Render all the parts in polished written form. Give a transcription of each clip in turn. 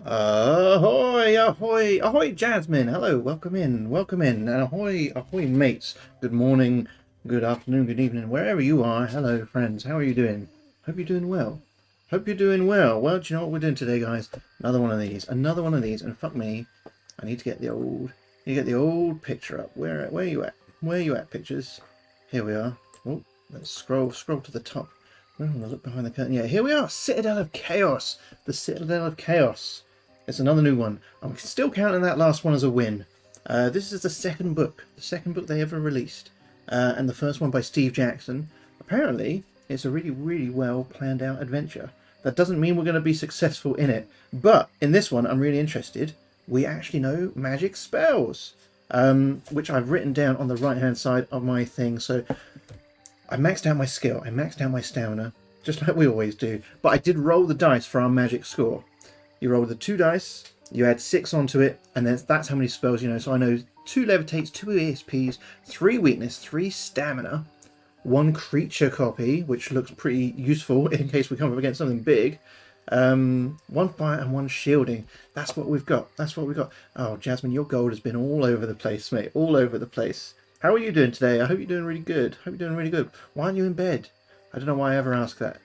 Ahoy, ahoy, ahoy, Jasmine. Hello, welcome in, and ahoy, ahoy, mates. Good morning, good afternoon, good evening, wherever you are. Hello, friends. How are you doing? Hope you're doing well. Hope you're doing well. Well, do you know what we're doing today, guys? Another one of these, and fuck me, I need to get the old picture up. Where are you at? Where are you at, pictures? Here we are. Oh, let's scroll to the top. Oh, look behind the curtain. Yeah, here we are. Citadel of Chaos. The Citadel of Chaos. It's another new one. I'm still counting that last one as a win. This is the second book they ever released, and the first one by Steve Jackson. Apparently, it's a really, really well planned out adventure. That doesn't mean we're going to be successful in it, but in this one, I'm really interested. We actually know magic spells, which I've written down on the right-hand side of my thing. So I maxed out my skill, I maxed out my stamina, just like we always do. But I did roll the dice for our magic score. You roll the 2 dice, you add 6 onto it, and that's how many spells you know. So I know 2 levitates, 2 ESPs, 3 weakness, 3 stamina, 1 creature copy, which looks pretty useful in case we come up against something big. 1 fire and 1 shielding. That's what we've got. Oh, Jasmine, your gold has been all over the place, mate. All over the place. How are you doing today? I hope you're doing really good. Why aren't you in bed? I don't know why I ever ask that.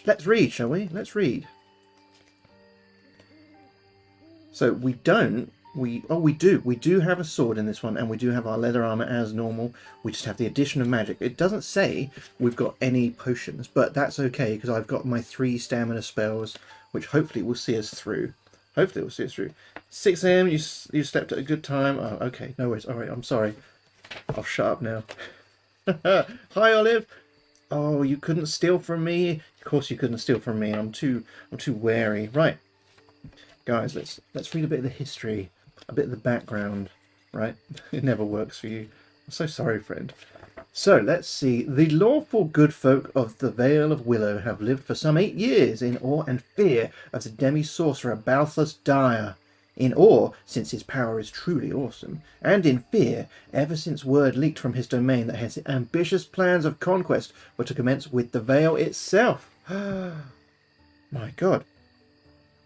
Let's read, shall we? Let's read. So we do have a sword in this one, and we do have our leather armor as normal. We just have the addition of magic. It doesn't say we've got any potions, but that's okay because I've got my 3 stamina spells, which hopefully will see us through. 6 a.m. You slept at a good time. Oh, okay, no worries. All right, I'm sorry. I'll shut up now. Hi, Olive. Oh, you couldn't steal from me. Of course you couldn't steal from me. I'm too wary. Right. Guys, let's read a bit of the history, a bit of the background, right? It never works for you. I'm so sorry, friend. So, let's see. The lawful good folk of the Vale of Willow have lived for some 8 years in awe and fear of the demi-sorcerer Balthus Dire. In awe, since his power is truly awesome, and in fear, ever since word leaked from his domain that his ambitious plans of conquest were to commence with the Vale itself. My God.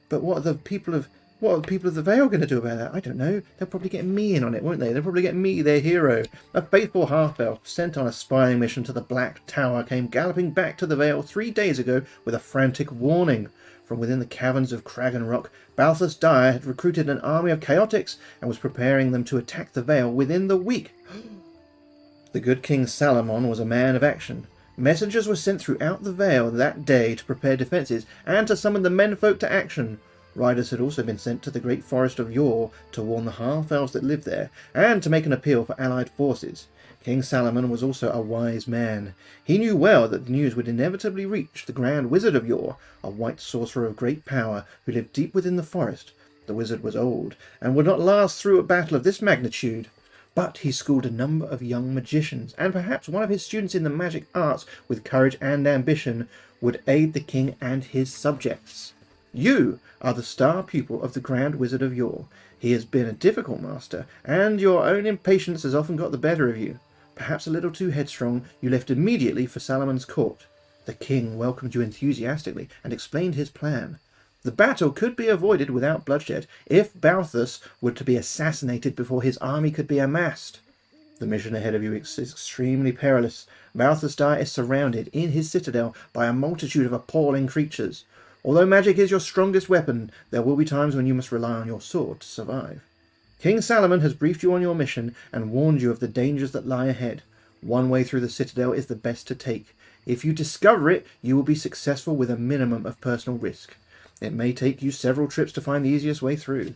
But what are the people of the Vale going to do about that? I don't know. They'll probably get me in on it, won't they? They'll probably get me, their hero. A faithful half-elf sent on a spying mission to the Black Tower came galloping back to the Vale 3 days ago with a frantic warning. From within the caverns of Crag and Rock, Balthus Dire had recruited an army of chaotics and was preparing them to attack the Vale within the week. The good King Salamon was a man of action. Messengers were sent throughout the Vale that day to prepare defences and to summon the menfolk to action. Riders had also been sent to the great forest of Yore to warn the half-elves that lived there, and to make an appeal for allied forces. King Salamon was also a wise man. He knew well that the news would inevitably reach the Grand Wizard of Yore, a white sorcerer of great power who lived deep within the forest. The wizard was old, and would not last through a battle of this magnitude. But he schooled a number of young magicians, and perhaps one of his students in the magic arts, with courage and ambition, would aid the king and his subjects. You are the star pupil of the Grand Wizard of Yore. He has been a difficult master, and your own impatience has often got the better of you. Perhaps a little too headstrong, you left immediately for Salamon's court. The king welcomed you enthusiastically and explained his plan. The battle could be avoided without bloodshed if Balthus were to be assassinated before his army could be amassed. The mission ahead of you is extremely perilous. Balthus Dire is surrounded in his citadel by a multitude of appalling creatures. Although magic is your strongest weapon, there will be times when you must rely on your sword to survive. King Salamon has briefed you on your mission and warned you of the dangers that lie ahead. One way through the citadel is the best to take. If you discover it, you will be successful with a minimum of personal risk. It may take you several trips to find the easiest way through.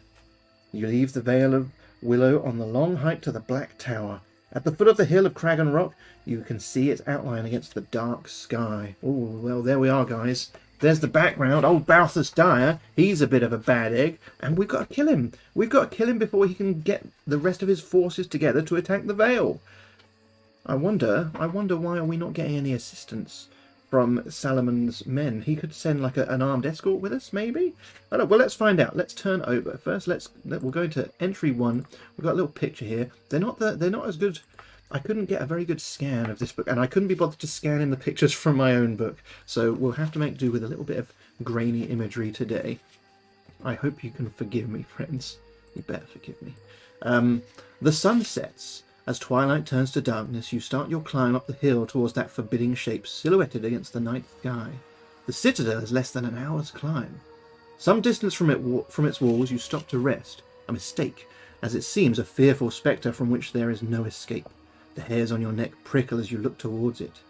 You leave the Vale of Willow on the long hike to the Black Tower. At the foot of the hill of Crag and Rock, you can see its outline against the dark sky. Oh, well, there we are, guys. There's the background. Old Balthus Dire, he's a bit of a bad egg, and we've got to kill him. We've got to kill him before he can get the rest of his forces together to attack the Vale. I wonder why are we not getting any assistance from Salamon's men? He could send like an armed escort with us, maybe? I don't know. Well, let's find out. Let's turn over. First, we'll go into entry 1. We've got a little picture here. They're not as good. I couldn't get a very good scan of this book, and I couldn't be bothered to scan in the pictures from my own book, so we'll have to make do with a little bit of grainy imagery today. I hope you can forgive me, friends. You better forgive me. The sun sets. As twilight turns to darkness, you start your climb up the hill towards that forbidding shape silhouetted against the night sky. The Citadel is less than an hour's climb. Some distance from its walls, you stop to rest. A mistake, as it seems a fearful spectre from which there is no escape. The hairs on your neck prickle as you look towards it.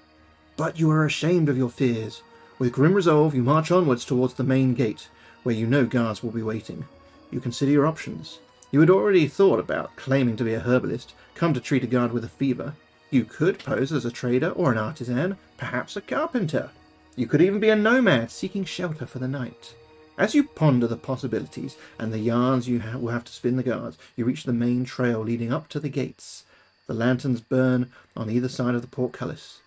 But you are ashamed of your fears. With grim resolve, you march onwards towards the main gate, where you know guards will be waiting. You consider your options. You had already thought about claiming to be a herbalist, come to treat a guard with a fever. You could pose as a trader or an artisan, perhaps a carpenter. You could even be a nomad seeking shelter for the night. As you ponder the possibilities and the yarns you will have to spin the guards, you reach the main trail leading up to the gates. The lanterns burn on either side of the portcullis.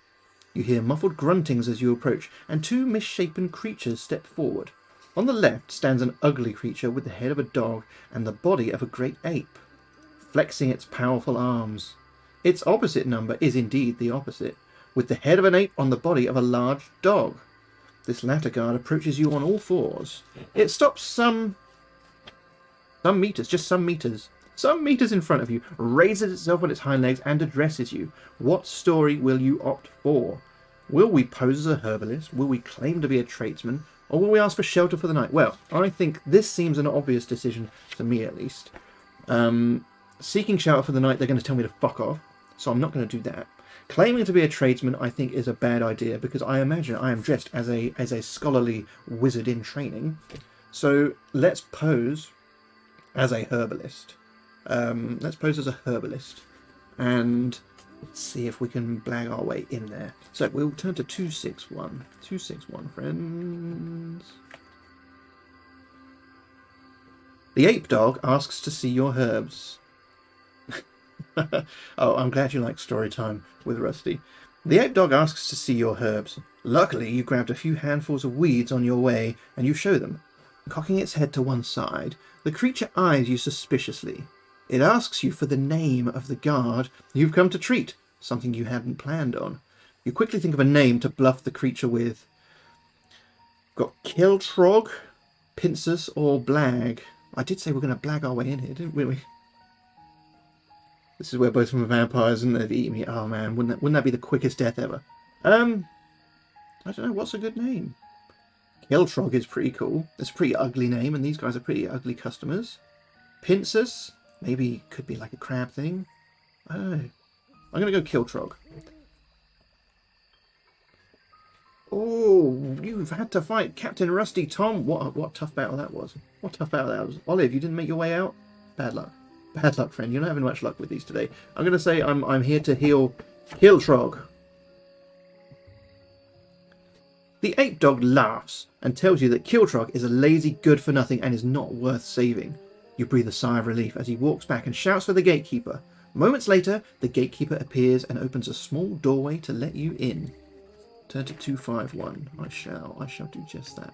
You hear muffled gruntings as you approach, and two misshapen creatures step forward. On the left stands an ugly creature with the head of a dog and the body of a great ape, flexing its powerful arms. Its opposite number is indeed the opposite, with the head of an ape on the body of a large dog. This latter guard approaches you on all fours. It stops some meters in front of you, raises itself on its hind legs and addresses you. What story will you opt for? Will we pose as a herbalist? Will we claim to be a tradesman? Or will we ask for shelter for the night? Well, I think this seems an obvious decision, to me at least. Seeking shelter for the night, they're going to tell me to fuck off, so I'm not going to do that. Claiming to be a tradesman, I think, is a bad idea, because I imagine I am dressed as a scholarly wizard in training. So let's pose as a herbalist. Let's pose as a herbalist, and see if we can blag our way in there. So we'll turn to 261. 261, friends. The ape dog asks to see your herbs. Oh, I'm glad you like story time with Rusty. The ape dog asks to see your herbs. Luckily, you grabbed a few handfuls of weeds on your way, and you show them. Cocking its head to one side, the creature eyes you suspiciously. It asks you for the name of the guard you've come to treat, something you hadn't planned on. You quickly think of a name to bluff the creature with. Got Kiltrog, Pincus, or Blag. I did say we're going to blag our way in here, didn't we? This is where both of them are vampires and they'd eat me. Oh man, wouldn't that be the quickest death ever? I don't know, what's a good name? Kiltrog is pretty cool. It's a pretty ugly name, and these guys are pretty ugly customers. Pincus, maybe could be like a crab thing. I don't know. I'm going to go Kiltrog. Oh, you've had to fight Captain Rusty Tom. What tough battle that was. What tough battle that was. Olive, you didn't make your way out? Bad luck. Bad luck, friend. You're not having much luck with these today. I'm going to say I'm here to heal Kiltrog. The ape dog laughs and tells you that Kiltrog is a lazy good-for-nothing and is not worth saving. You breathe a sigh of relief as he walks back and shouts for the gatekeeper. Moments later, the gatekeeper appears and opens a small doorway to let you in. Turn to 251. I shall do just that.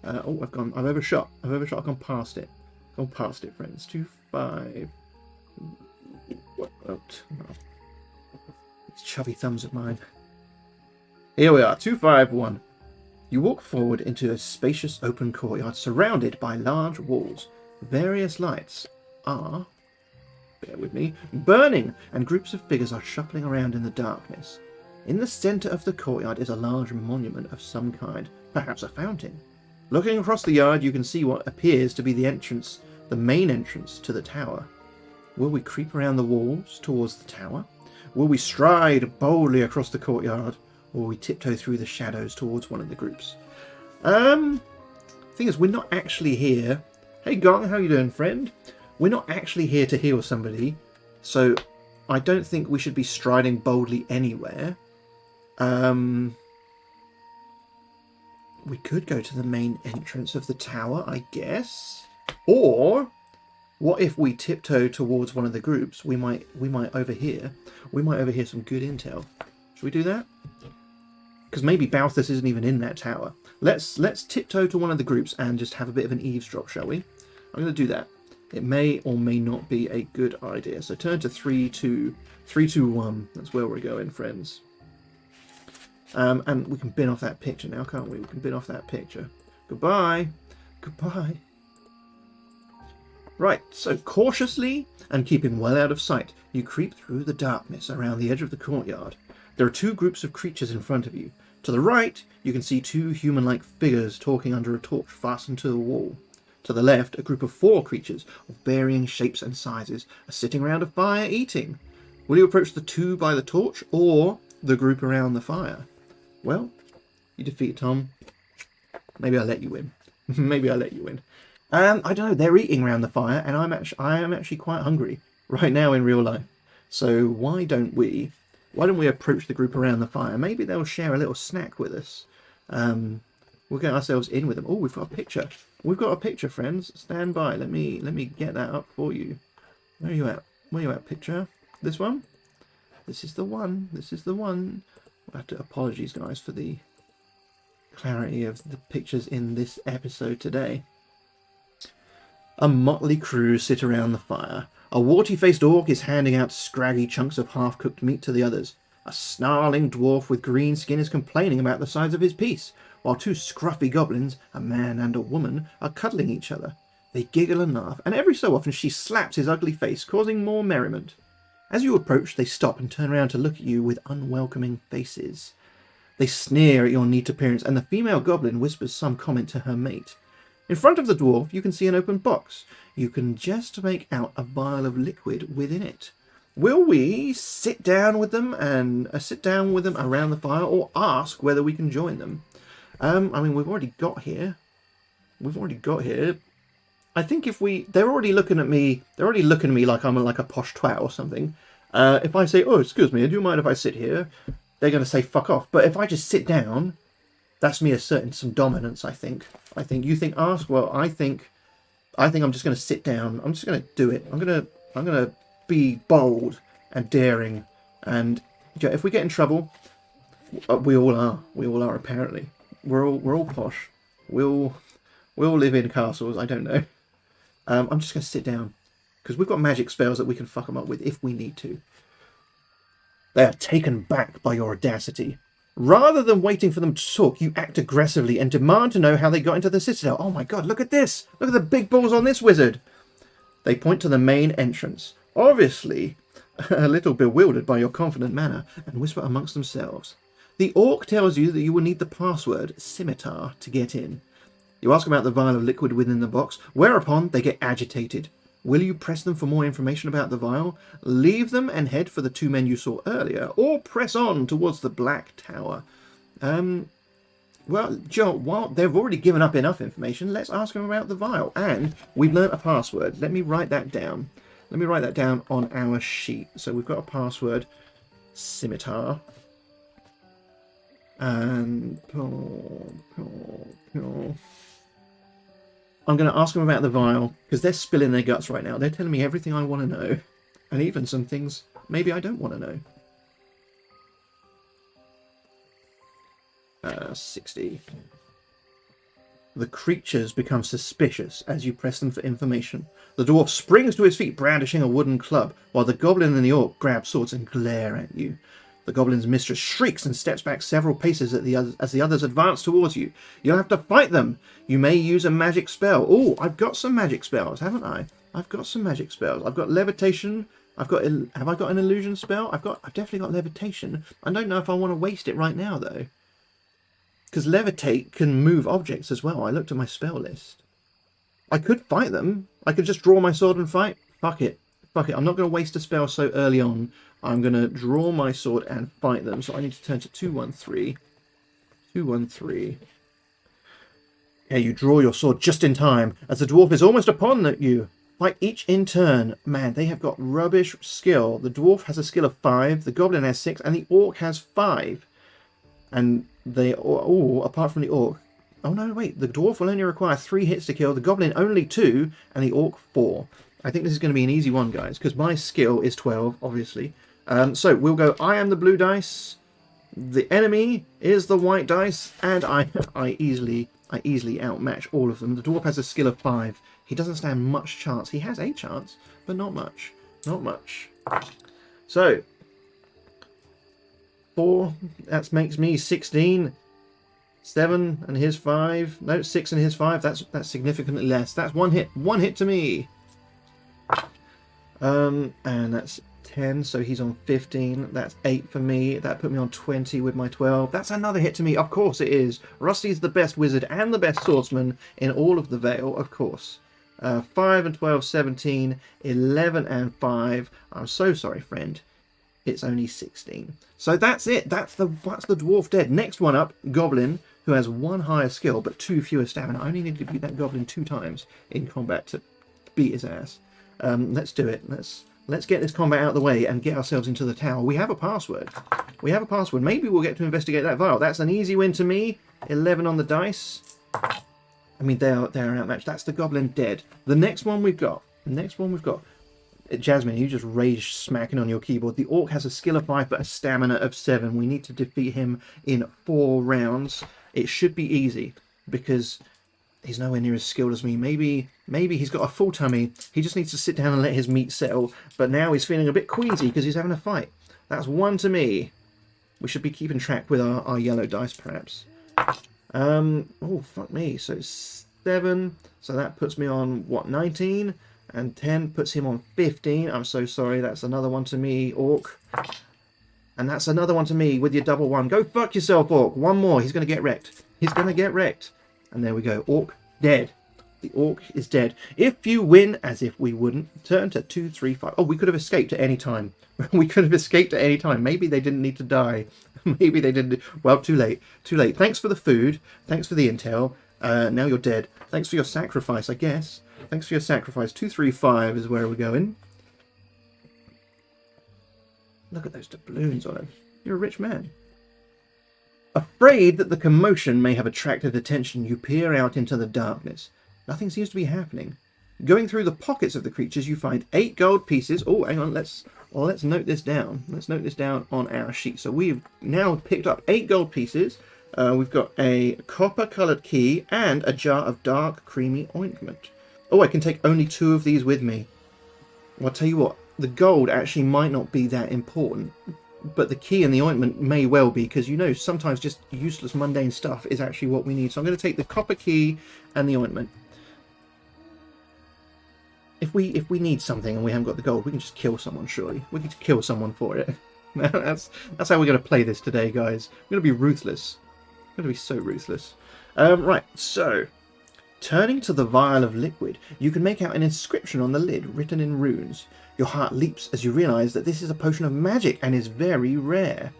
Oh, I've overshot. I've gone past it. Gone past it, friends. 25. What? Oh, no. These chubby thumbs of mine. Here we are, 251. You walk forward into a spacious open courtyard surrounded by large walls. Various lights are, bear with me, burning, and groups of figures are shuffling around in the darkness. In the centre of the courtyard is a large monument of some kind, perhaps a fountain. Looking across the yard, you can see what appears to be the entrance, the main entrance to the tower. Will we creep around the walls towards the tower? Will we stride boldly across the courtyard? Or will we tiptoe through the shadows towards one of the groups? Thing is, we're not actually here. Hey Gong, how you doing, friend? We're not actually here to heal somebody, so I don't think we should be striding boldly anywhere. We could go to the main entrance of the tower, I guess. Or what if we tiptoe towards one of the groups? We might overhear some good intel. Should we do that? Because maybe Balthus isn't even in that tower. Let's tiptoe to one of the groups and just have a bit of an eavesdrop, shall we? I'm going to do that. It may or may not be a good idea. So turn to 321. That's where we're going, friends. And we can bin off that picture now, can't we? We can bin off that picture. Goodbye. Goodbye. Right, so cautiously and keeping well out of sight, you creep through the darkness around the edge of the courtyard. There are two groups of creatures in front of you. To the right, you can see two human-like figures talking under a torch fastened to the wall. To the left, a group of 4 creatures of varying shapes and sizes are sitting around a fire eating. Will you approach the 2 by the torch or the group around the fire? Well, you defeat Tom. Maybe I'll let you win. Maybe I'll let you win. I don't know. They're eating around the fire, and I am actually quite hungry right now in real life. So why don't we approach the group around the fire? Maybe they'll share a little snack with us. We'll get ourselves in with them. Oh, we've got a picture. We've got a picture, friends. Stand by. Let me get that up for you. Where are you at? Where are you at, picture? This one? This is the one. This is the one. I have to apologize, guys, for the clarity of the pictures in this episode today. A motley crew sit around the fire. A warty-faced orc is handing out scraggy chunks of half-cooked meat to the others. A snarling dwarf with green skin is complaining about the size of his piece, while 2 scruffy goblins, a man and a woman, are cuddling each other. They giggle and laugh, and every so often she slaps his ugly face, causing more merriment. As you approach, they stop and turn around to look at you with unwelcoming faces. They sneer at your neat appearance, and the female goblin whispers some comment to her mate. In front of the dwarf, you can see an open box. You can just make out a vial of liquid within it. Will we sit down with them around the fire, or ask whether we can join them? I mean, we've already got here. I think they're already looking at me like I'm like a posh twat or something. If I say, oh, excuse me, do you mind if I sit here? They're going to say, fuck off. But if I just sit down, that's me asserting some dominance, I think. You think ask? Well, I think I'm just going to sit down. I'm just going to do it. I'm going to be bold and daring. And if we get in trouble, we all are apparently. We're all posh. We'll live in castles. I don't know. I'm just going to sit down because we've got magic spells that we can fuck them up with if we need to. They are taken back by your audacity. Rather than waiting for them to talk, you act aggressively and demand to know how they got into the Citadel. Oh my god, look at this! Look at the big balls on this wizard! They point to the main entrance, obviously a little bewildered by your confident manner, and whisper amongst themselves. The orc tells you that you will need the password scimitar to get in. You ask about the vial of liquid within the box, whereupon they get agitated. Will you press them for more information about the vial, leave them and head for the 2 men you saw earlier, or press on towards the Black Tower? Well, Joe, while they've already given up enough information, let's ask them about the vial. And we've learnt a password. Let me write that down. Let me write that down on our sheet. So we've got a password, scimitar. And I'm going to ask them about the vial, because they're spilling their guts right now. They're telling me everything I want to know, and even some things maybe I don't want to know. 60. The creatures become suspicious as you press them for information. The dwarf springs to his feet, brandishing a wooden club, while the goblin and the orc grab swords and glare at you. The goblin's mistress shrieks and steps back several paces as the others advance towards you. You'll have to fight them. You may use a magic spell. Oh, I've got some magic spells, haven't I? I've got some magic spells. I've got levitation. Have I got an illusion spell? I've definitely got levitation. I don't know if I want to waste it right now though, because levitate can move objects as well. I looked at my spell list. I could fight them. I could just draw my sword and fight. Fuck it. I'm not going to waste a spell so early on. I'm going to draw my sword and fight them. So I need to turn to 213. 213. Yeah, you draw your sword just in time as the dwarf is almost upon you. Fight each in turn. Man, they have got rubbish skill. The dwarf has a skill of 5, the goblin has 6, and the orc has 5. And they all, apart from the orc. Oh no, wait. The dwarf will only require 3 hits to kill, the goblin only 2, and the orc 4. I think this is going to be an easy one, guys, because my skill is 12, obviously. So we'll go, I am the blue dice, the enemy is the white dice, and I easily outmatch all of them. The dwarf has a skill of 5. He doesn't stand much chance. He has a chance, but not much. Not much. So, 4, that makes me 16. 7 and here's 5. No, 6 and here's 5. That's significantly less. That's one hit. One hit to me. And that's 10, so he's on 15. That's 8 for me. That put me on 20 with my 12. That's another hit to me. Of course it is. Rusty's the best wizard and the best swordsman in all of the Vale, of course. 5 and 12, 17. 11 and 5. I'm so sorry, friend. It's only 16. So that's it. That's the dwarf dead. Next one up, Goblin, who has 1 higher skill but 2 fewer stamina. I only need to beat that Goblin 2 times in combat to beat his ass. Let's do it. Let's get this combat out of the way and get ourselves into the tower. We have a password. We have a password. Maybe we'll get to investigate that vial. That's an easy win to me. 11 on the dice. I mean, they're outmatched. That's the Goblin dead. The next one we've got. Jasmine, you just rage smacking on your keyboard. The Orc has a skill of 5 but a stamina of 7. We need to defeat him in 4 rounds. It should be easy because he's nowhere near as skilled as me. Maybe he's got a full tummy. He just needs to sit down and let his meat settle. But now he's feeling a bit queasy because he's having a fight. That's 1 to me. We should be keeping track with our yellow dice, perhaps. Oh, fuck me. So 7. So that puts me on, what, 19? And 10 puts him on 15. I'm so sorry. That's another 1 to me, Orc. And that's another 1 to me with your double 1. Go fuck yourself, Orc. 1 more. He's going to get wrecked. He's going to get wrecked. And there we go. Orc dead. The Orc is dead. If you win, as if we wouldn't, turn to 2, 3, 5. Oh, we could have escaped at any time. We could have escaped at any time. Maybe they didn't need to die. Maybe they didn't. Well, too late. Too late. Thanks for the food. Thanks for the intel. Now you're dead. Thanks for your sacrifice, I guess. Thanks for your sacrifice. 2, 3, 5 is where we're going. Look at those doubloons on him. You're a rich man. Afraid that the commotion may have attracted attention, you peer out into the darkness. Nothing seems to be happening. Going through the pockets of the creatures, you find 8 gold pieces. Oh, hang on. Let's note this down. Let's note this down on our sheet. So we've now picked up 8 gold pieces. We've got a copper-coloured key and a jar of dark, creamy ointment. Oh, I can take only 2 of these with me. Well, I'll tell you what. The gold actually might not be that important. But the key and the ointment may well be, because, you know, sometimes just useless, mundane stuff is actually what we need. So I'm going to take the copper key and the ointment. If we need something and we haven't got the gold, we can just kill someone, surely. We can just kill someone for it. That's how we're going to play this today, guys. We're going to be ruthless. We're going to be so ruthless. Right, so turning to the vial of liquid, you can make out an inscription on the lid written in runes. Your heart leaps as you realise that this is a potion of magic and is very rare.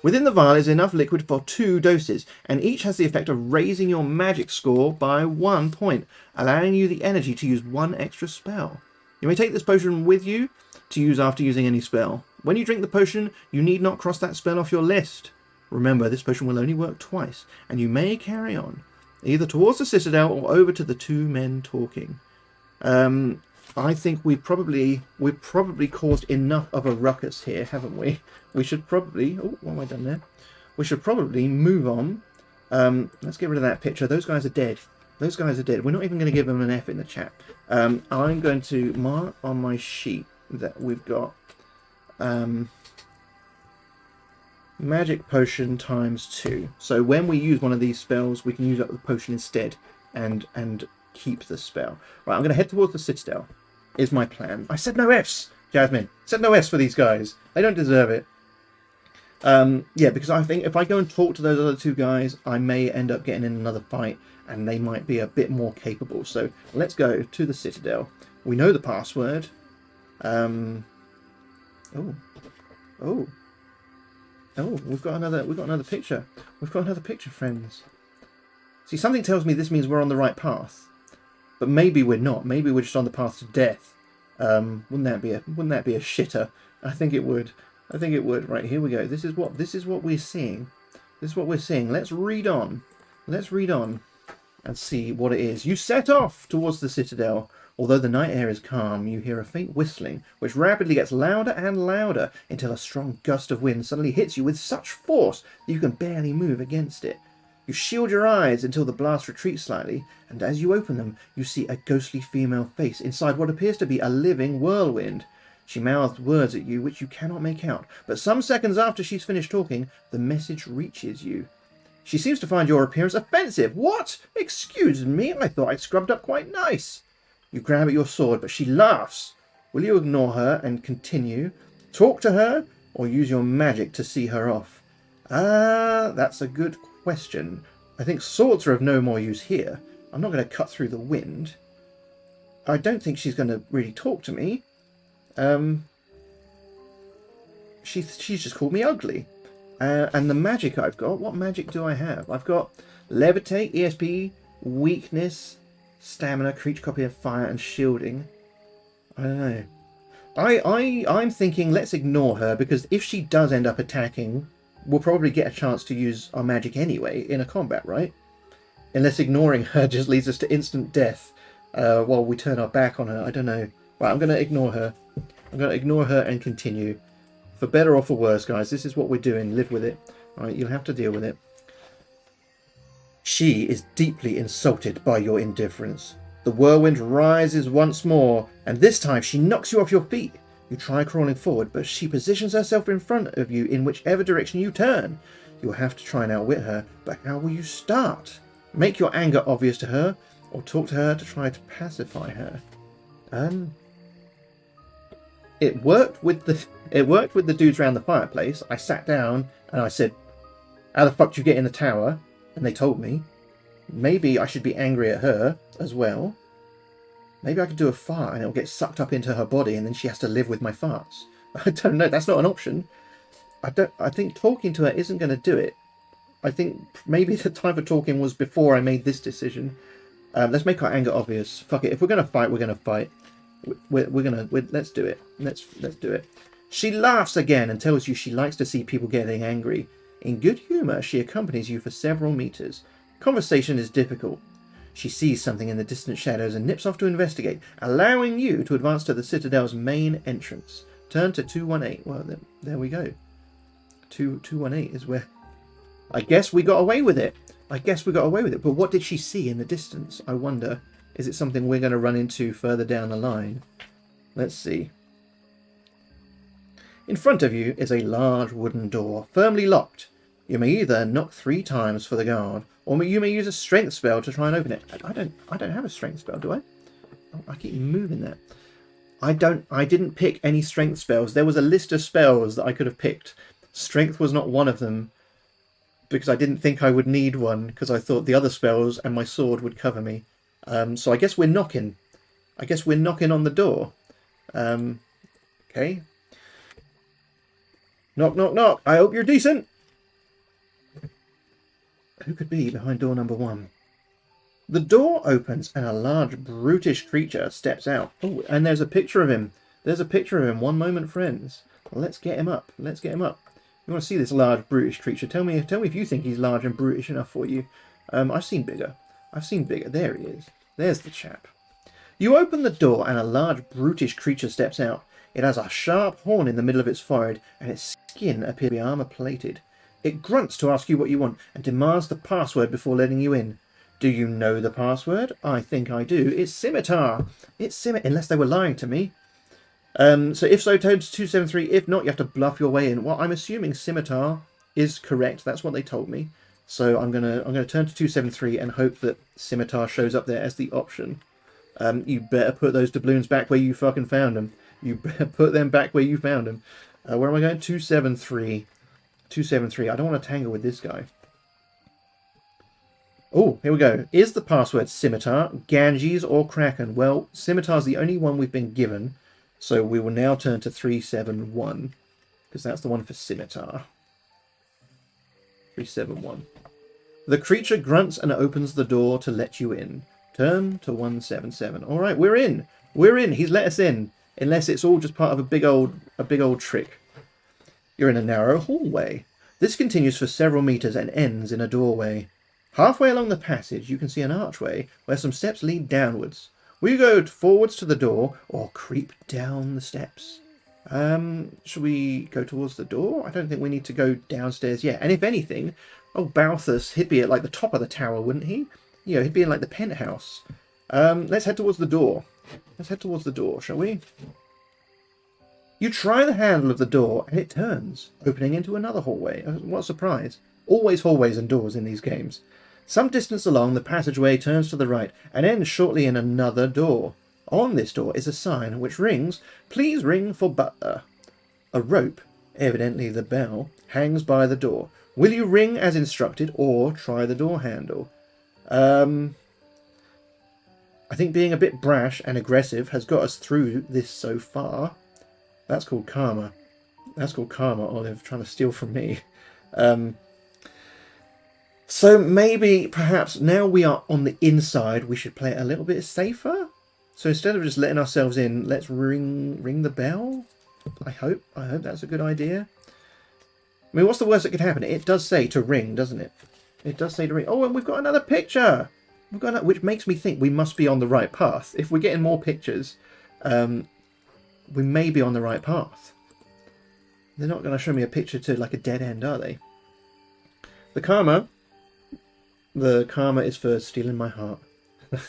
Within the vial is enough liquid for 2 doses, and each has the effect of raising your magic score by 1 point, allowing you the energy to use 1 extra spell. You may take this potion with you to use after using any spell. When you drink the potion, you need not cross that spell off your list. Remember, this potion will only work twice, and you may carry on, either towards the Citadel or over to the 2 men talking. I think we've probably caused enough of a ruckus here, haven't we? We should probably... Oh, what have I done there? We should probably move on. Let's get rid of that picture. Those guys are dead. Those guys are dead. We're not even going to give them an F in the chat. I'm going to mark on my sheet that we've got magic potion times 2. So when we use one of these spells, we can use up the potion instead and keep the spell. Right, I'm going to head towards the Citadel. Is my plan. I said no Fs, Jasmine. I said no Fs for these guys. They don't deserve it. Yeah, because I think if I go and talk to those other 2 guys, I may end up getting in another fight, and they might be a bit more capable. So let's go to the Citadel. We know the password. Oh, we've got another picture. We've got another picture, friends. See, something tells me this means we're on the right path. But maybe we're not. Maybe we're just on the path to death. Wouldn't that be a shitter? I think it would. I think it would. Right, here we go. This is what we're seeing. This is what we're seeing. Let's read on. Let's read on and see what it is. You set off towards the Citadel. Although the night air is calm, you hear a faint whistling, which rapidly gets louder and louder until a strong gust of wind suddenly hits you with such force that you can barely move against it. You shield your eyes until the blast retreats slightly, and as you open them, you see a ghostly female face inside what appears to be a living whirlwind. She mouths words at you which you cannot make out, but some seconds after she's finished talking, the message reaches you. She seems to find your appearance offensive. What? Excuse me, I thought I'd scrubbed up quite nice. You grab at your sword, but she laughs. Will you ignore her and continue? Talk to her, or use your magic to see her off? That's a good question. I think swords are of no more use here. I'm not going to cut through the wind. I don't think she's going to really talk to me. She's just called me ugly. And the magic I've got, what magic do I have? I've got Levitate, ESP, Weakness, Stamina, Creature Copy of Fire, and Shielding. I don't know. I'm thinking let's ignore her, because if she does end up attacking, we'll probably get a chance to use our magic anyway in a combat, right? Unless ignoring her just leads us to instant death while we turn our back on her. I don't know. Right, I'm going to ignore her. I'm going to ignore her and continue. For better or for worse, guys, this is what we're doing. Live with it. All right, you'll have to deal with it. She is deeply insulted by your indifference. The whirlwind rises once more, and this time she knocks you off your feet. You try crawling forward, but she positions herself in front of you in whichever direction you turn. You'll have to try and outwit her, but how will you start? Make your anger obvious to her, or talk to her to try to pacify her. It worked with the dudes around the fireplace. I sat down and I said, "How the fuck did you get in the tower?" And they told me. Maybe I should be angry at her as well. Maybe I could do a fart and it'll get sucked up into her body and then she has to live with my farts. I don't know. That's not an option. I think talking to her isn't going to do it. I think maybe the time for talking was before I made this decision. Let's make our anger obvious. Fuck it. If we're going to fight, we're going to fight. Let's do it. Let's do it. She laughs again and tells you she likes to see people getting angry. In good humour, she accompanies you for several meters. Conversation is difficult. She sees something in the distant shadows and nips off to investigate, allowing you to advance to the Citadel's main entrance. Turn to 218. Well, there we go. 218 is where... I guess we got away with it. But what did she see in the distance? I wonder. Is it something we're going to run into further down the line? Let's see. In front of you is a large wooden door, firmly locked. You may either knock 3 times for the guard, or you may use a strength spell to try and open it. I don't have a strength spell, do I? Oh, I keep moving that. I didn't pick any strength spells. There was a list of spells that I could have picked. Strength was not one of them, because I didn't think I would need one, because I thought the other spells and my sword would cover me. So I guess we're knocking. On the door. Okay. Knock, knock, knock. I hope you're decent. Who could be behind door number 1? The door opens and a large brutish creature steps out. Oh, and there's a picture of him. One moment, friends. Let's get him up. You want to see this large brutish creature? Tell me if you think he's large and brutish enough for you. I've seen bigger. There he is. There's the chap. You open the door and a large brutish creature steps out. It has a sharp horn in the middle of its forehead, and its skin appears to be armour-plated. It grunts to ask you what you want, and demands the password before letting you in. Do you know the password? I think I do. It's Scimitar. Unless they were lying to me. So if so, turn to 273. If not, you have to bluff your way in. Well, I'm assuming Scimitar is correct. That's what they told me. So I'm gonna turn to 273 and hope that Scimitar shows up there as the option. You better put those doubloons back where you fucking found them. You better put them back where you found them. Where am I going? 273. 273. I don't want to tangle with this guy. Oh, here we go. Is the password Scimitar, Ganges, or Kraken? Well, Scimitar's the only one we've been given. So we will now turn to 371. Because that's the one for Scimitar. 371. The creature grunts and opens the door to let you in. Turn to 177. Alright, we're in. He's let us in. Unless it's all just part of a big old trick. You're in a narrow hallway. This continues for several meters and ends in a doorway. Halfway along the passage, you can see an archway where some steps lead downwards. Will you go forwards to the door or creep down the steps? Should we go towards the door? I don't think we need to go downstairs yet. And if anything, Balthus, he'd be at like the top of the tower, wouldn't he? You know, he'd be in like the penthouse. Let's head towards the door. Shall we? You try the handle of the door, and it turns, opening into another hallway. What a surprise. Always hallways and doors in these games. Some distance along, the passageway turns to the right, and ends shortly in another door. On this door is a sign which rings, "Please ring for butler." A rope, evidently the bell, hangs by the door. Will you ring as instructed, or try the door handle? I think being a bit brash and aggressive has got us through this so far. That's called karma. That's called karma, Olive, trying to steal from me. So maybe, perhaps, now we are on the inside, we should play it a little bit safer? So instead of just letting ourselves in, let's ring the bell? I hope that's a good idea. I mean, what's the worst that could happen? It does say to ring, doesn't it? It does say to ring. Oh, and we've got another picture! Which makes me think we must be on the right path. If we're getting more pictures, we may be on the right path. They're not going to show me a picture to like a dead end, are they? The karma is for stealing my heart.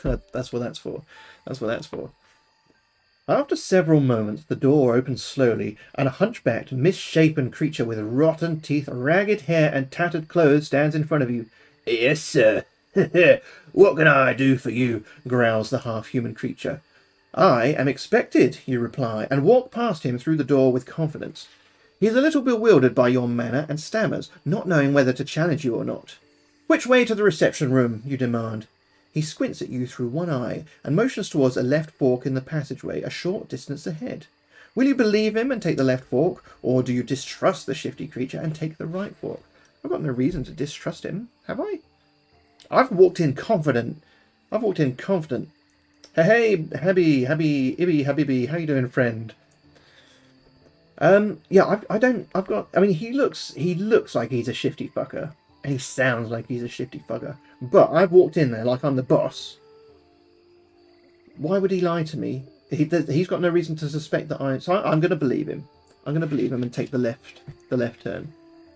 That's what that's for. That's what that's for. After several moments, the door opens slowly, and a hunchbacked, misshapen creature with rotten teeth, ragged hair, and tattered clothes stands in front of you. "Yes, sir. What can I do for you?" growls the half-human creature. "I am expected," you reply, and walk past him through the door with confidence. He is a little bewildered by your manner and stammers, not knowing whether to challenge you or not. "Which way to the reception room?" you demand. He squints at you through one eye and motions towards a left fork in the passageway a short distance ahead. Will you believe him and take the left fork, or do you distrust the shifty creature and take the right fork? I've got no reason to distrust him, have I? I've walked in confident. Hey, Habibi, how you doing, friend? Yeah, I mean, he looks like he's a shifty fucker, and he sounds like he's a shifty fucker. But I've walked in there like I'm the boss. Why would he lie to me? He's got no reason to suspect that so I'm going to believe him. I'm going to believe him and take the left turn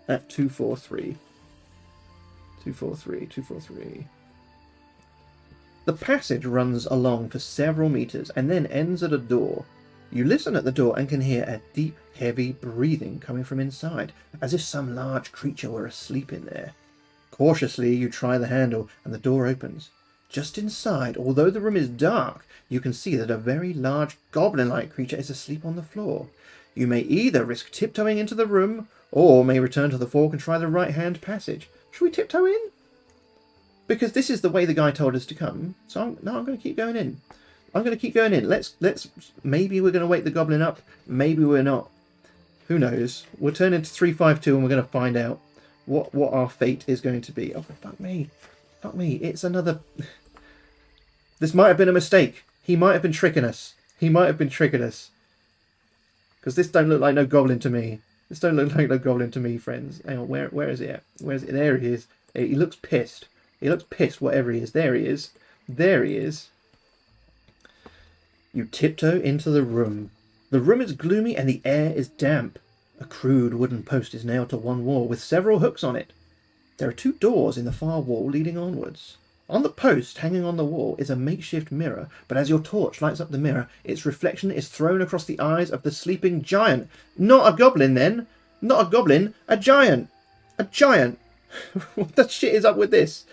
at 243. 243. The passage runs along for several meters and then ends at a door. You listen at the door and can hear a deep, heavy breathing coming from inside, as if some large creature were asleep in there. Cautiously, you try the handle, and the door opens. Just inside, although the room is dark, you can see that a very large goblin-like creature is asleep on the floor. You may either risk tiptoeing into the room, or may return to the fork and try the right-hand passage. Should we tiptoe in? Because this is the way the guy told us to come. So I'm going to keep going in. Maybe we're going to wake the goblin up. Maybe we're not. Who knows? We'll turn into 352 and we're going to find out what our fate is going to be. Oh, fuck me. It's another... This might have been a mistake. He might have been tricking us. Because this don't look like no goblin to me. Friends. Hang on, where is he at? There he is. He looks pissed. Whatever he is. There he is. You tiptoe into the room. The room is gloomy and the air is damp. A crude wooden post is nailed to one wall with several hooks on it. There are two doors in the far wall leading onwards. On the post hanging on the wall is a makeshift mirror, but as your torch lights up the mirror, its reflection is thrown across the eyes of the sleeping giant. Not a goblin, then. Not a goblin. A giant. What the shit is up with this?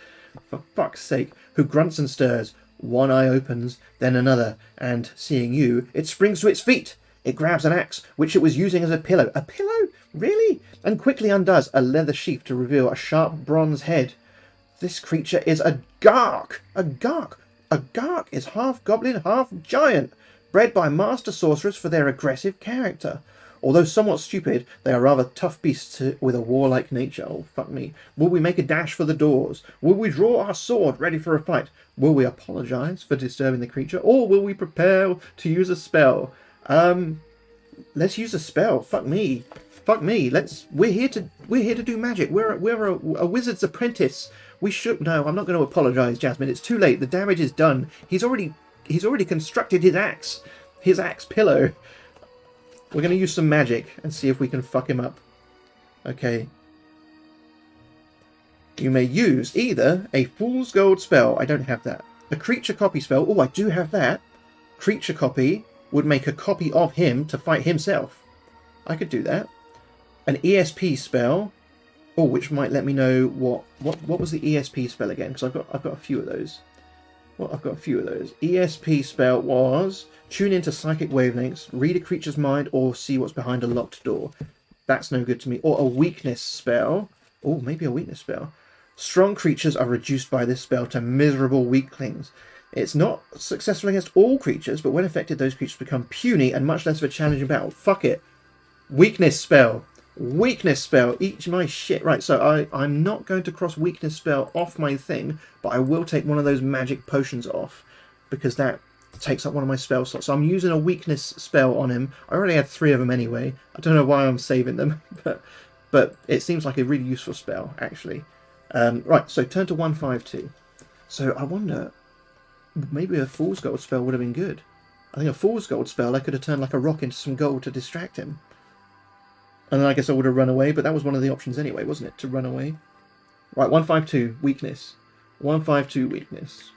For fuck's sake. Who grunts and stirs. One eye opens, then another, and, seeing you, it springs to its feet. It grabs an axe, which it was using as a pillow. A pillow? Really? And quickly undoes a leather sheath to reveal a sharp bronze head. This creature is a gark. A gark is half goblin, half giant, bred by master sorcerers for their aggressive character. Although somewhat stupid, they are rather tough beasts with a warlike nature. Oh, fuck me. Will we make a dash for the doors? Will we draw our sword ready for a fight? Will we apologise for disturbing the creature? Or will we prepare to use a spell? Let's use a spell. Fuck me. We're here to do magic. We're a wizard's apprentice. No, I'm not going to apologise, Jasmine. It's too late. The damage is done. He's already constructed his axe pillow. We're going to use some magic and see if we can fuck him up. Okay. You may use either a Fool's Gold spell. I don't have that. A creature copy spell. Oh, I do have that. Creature copy would make a copy of him to fight himself. I could do that. An ESP spell. Oh, which might let me know what was the ESP spell again? Because I've got a few of those. Well, I've got a few of those. ESP spell was tune into psychic wavelengths, read a creature's mind, or see what's behind a locked door. That's no good to me. Or a weakness spell. Oh, maybe a weakness spell. Strong creatures are reduced by this spell to miserable weaklings. It's not successful against all creatures, but when affected, those creatures become puny and much less of a challenge in battle. Fuck it. Weakness spell. Weakness spell. Eat my shit. Right, so I'm not going to cross weakness spell off my thing, but I will take one of those magic potions off, because that takes up one of my spell slots. So I'm using a weakness spell on him. I already had 3 of them anyway. I don't know why I'm saving them, but it seems like a really useful spell, actually. Right, so turn to 152. So I wonder, maybe a Fool's Gold spell would have been good. I think a Fool's Gold spell, I could have turned like a rock into some gold to distract him. And then I guess I would have run away, but that was one of the options anyway, wasn't it? To run away. Right, 152, weakness. 152, weakness.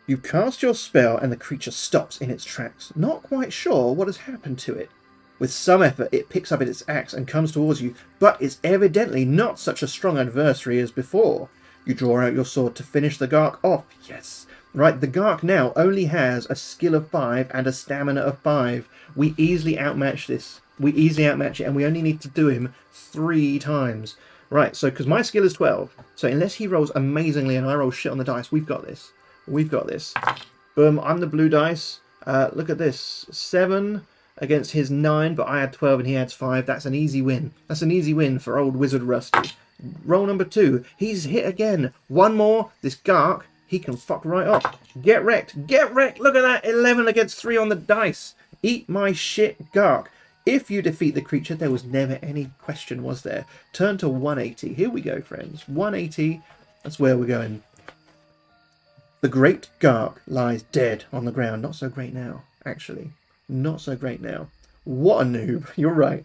You cast your spell and the creature stops in its tracks, not quite sure what has happened to it. With some effort, it picks up its axe and comes towards you, but it's evidently not such a strong adversary as before. You draw out your sword to finish the Gark off. Yes. Right, the Gark now only has a skill of 5 and a stamina of 5. We easily outmatch this. We easily outmatch it, and we only need to do him 3 times. Right, so because my skill is 12, so unless he rolls amazingly and I roll shit on the dice, we've got this. We've got this. Boom, I'm the blue dice. Look at this. 7 against his 9, but I had 12 and he adds 5. That's an easy win. That's an easy win for old Wizard Rusty. Roll number 2. He's hit again. 1 more. This Gark, he can fuck right up. Get wrecked. Get wrecked. Look at that. 11 against 3 on the dice. Eat my shit, Gark. If you defeat the creature, there was never any question, was there? Turn to 180. Here we go, friends. 180. That's where we're going. The great Gark lies dead on the ground. Not so great now, actually. Not so great now. What a noob. You're right.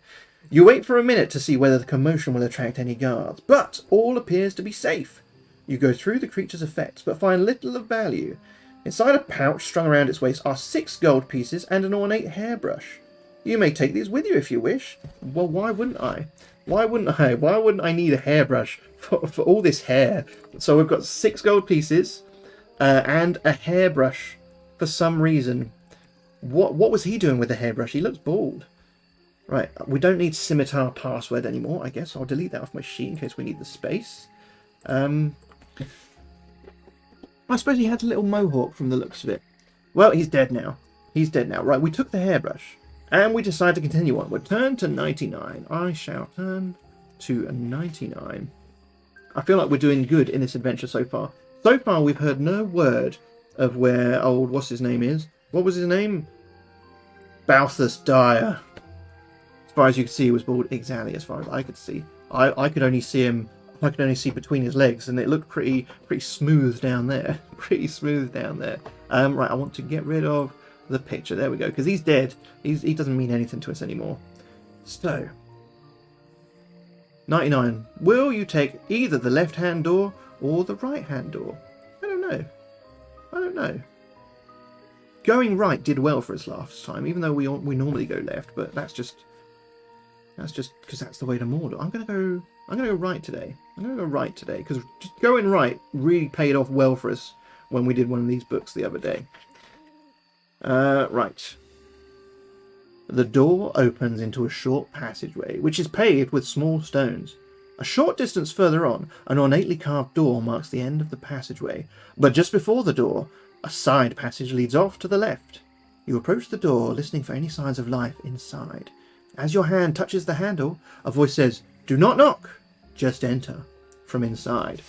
You wait for a minute to see whether the commotion will attract any guards, but all appears to be safe. You go through the creature's effects, but find little of value. Inside a pouch strung around its waist are 6 gold pieces and an ornate hairbrush. You may take these with you if you wish. Well, why wouldn't I? Why wouldn't I? Why wouldn't I need a hairbrush for all this hair? So we've got 6 gold pieces and a hairbrush for some reason. What was he doing with the hairbrush? He looks bald. Right, we don't need scimitar password anymore, I guess. I'll delete that off my sheet in case we need the space. I suppose he had a little mohawk from the looks of it. Well, he's dead now. He's dead now. Right, we took the hairbrush. And we decide to continue on. We'll turn to 99. I shall turn to 99. I feel like we're doing good in this adventure so far. So far, we've heard no word of where old what's-his-name is. What was his name? Balthus Dyer. As far as you could see, he was bald. Exactly, as far as I could see. I could only see him. I could only see between his legs, and it looked pretty smooth down there. Pretty smooth down there. Right, I want to get rid of the picture. There we go. Because he's dead. He doesn't mean anything to us anymore. So, 99. Will you take either the left-hand door or the right-hand door? I don't know. I don't know. Going right did well for us last time, even though we normally go left. But that's just because that's the way to Mordor. I'm gonna go right today. I'm gonna go right today because just going right really paid off well for us when we did one of these books the other day. Right. The door opens into a short passageway, which is paved with small stones. A short distance further on, an ornately carved door marks the end of the passageway, but just before the door, a side passage leads off to the left. You approach the door, listening for any signs of life inside. As your hand touches the handle, a voice says, "Do not knock, just enter," from inside.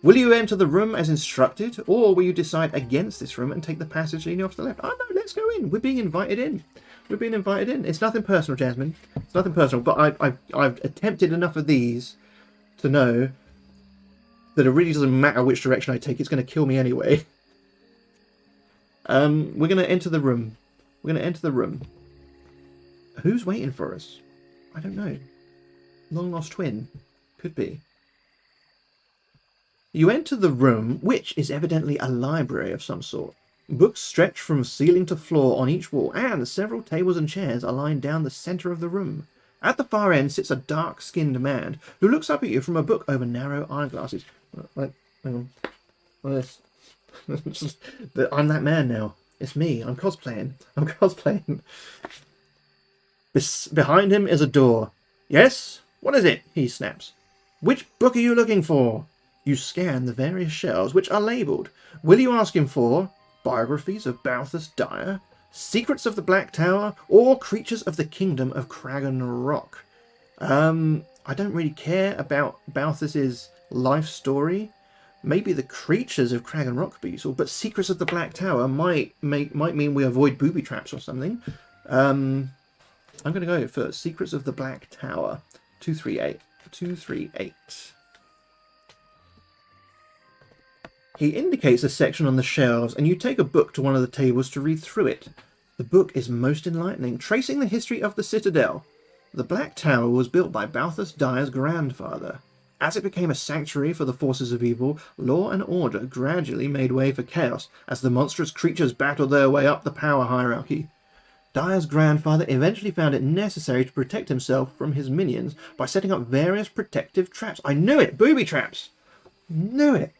Will you enter the room as instructed, or will you decide against this room and take the passage leading off to the left? Oh no, let's go in. We're being invited in. We're being invited in. It's nothing personal, Jasmine. It's nothing personal, but I've attempted enough of these to know that it really doesn't matter which direction I take. It's going to kill me anyway. We're going to enter the room. We're going to enter the room. Who's waiting for us? I don't know. Long lost twin. Could be. You enter the room, which is evidently a library of some sort. Books stretch from ceiling to floor on each wall, and several tables and chairs are lined down the centre of the room. At the far end sits a dark-skinned man who looks up at you from a book over narrow eyeglasses. Hang on. What is this? I'm that man now. It's me. I'm cosplaying. Behind him is a door. Yes? What is it? He snaps. Which book are you looking for? You scan the various shelves, which are labelled. Will you ask him for biographies of Balthus Dyer, Secrets of the Black Tower, or Creatures of the Kingdom of Cragon Rock? I don't really care about Balthus's life story. Maybe the Creatures of Cragon Rock be useful, but Secrets of the Black Tower might mean we avoid booby traps or something. I'm going to go for Secrets of the Black Tower. 238. 238. He indicates a section on the shelves, and you take a book to one of the tables to read through it. The book is most enlightening, tracing the history of the Citadel. The Black Tower was built by Balthus Dyer's grandfather. As it became a sanctuary for the forces of evil, law and order gradually made way for chaos as the monstrous creatures battled their way up the power hierarchy. Dyer's grandfather eventually found it necessary to protect himself from his minions by setting up various protective traps. I knew it! Booby traps! Knew it!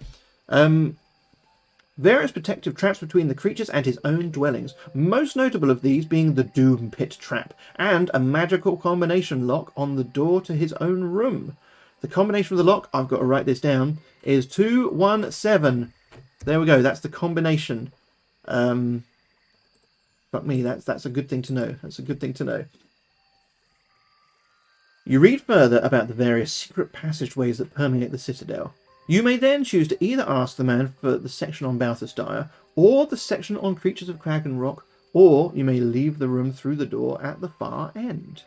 Various protective traps between the creatures and his own dwellings, most notable of these being the Doom Pit trap and a magical combination lock on the door to his own room. The combination of the lock, I've got to write this down, is 217. There we go, that's the combination. Fuck me, that's a good thing to know. That's a good thing to know. You read further about the various secret passageways that permeate the Citadel. You may then choose to either ask the man for the section on Balthus Dyer, or the section on Creatures of Cragon Rock, or you may leave the room through the door at the far end.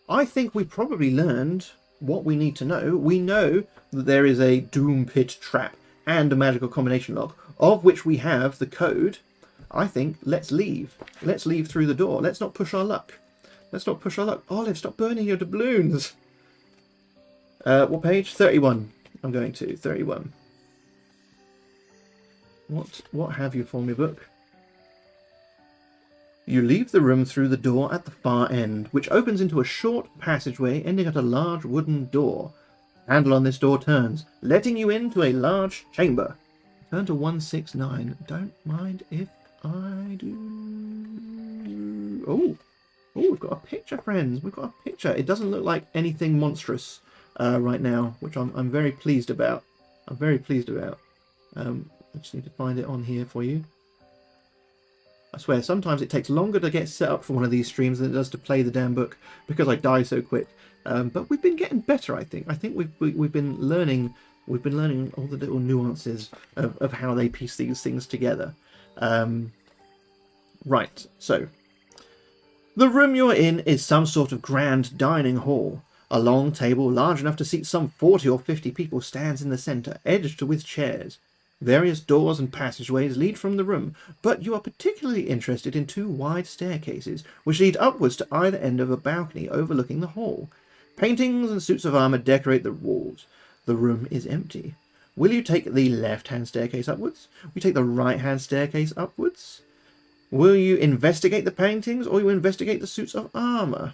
I think we probably learned what we need to know. We know that there is a Doom Pit trap and a magical combination lock, of which we have the code. I think let's leave. Let's leave through the door. Let's not push our luck. Let's not push our luck. Olive, stop burning your doubloons. What page? 31. I'm going to 31. What have you for me, book? You leave the room through the door at the far end, which opens into a short passageway ending at a large wooden door. The handle on this door turns, letting you into a large chamber. Turn to 169. Don't mind if I do. Oh, we've got a picture, friends. We've got a picture. It doesn't look like anything monstrous right now, which I'm very pleased about. I'm very pleased about. I just need to find it on here for you. I swear, sometimes it takes longer to get set up for one of these streams than it does to play the damn book because I die so quick. But we've been getting better, I think. I think we've been learning. We've been learning all the little nuances of how they piece these things together. Right, so the room you're in is some sort of grand dining hall. A long table, large enough to seat some 40 or 50 people, stands in the centre, edged with chairs. Various doors and passageways lead from the room, but you are particularly interested in two wide staircases, which lead upwards to either end of a balcony overlooking the hall. Paintings and suits of armour decorate the walls. The room is empty. Will you take the left-hand staircase upwards? Will you take the right-hand staircase upwards? Will you investigate the paintings, or will you investigate the suits of armour?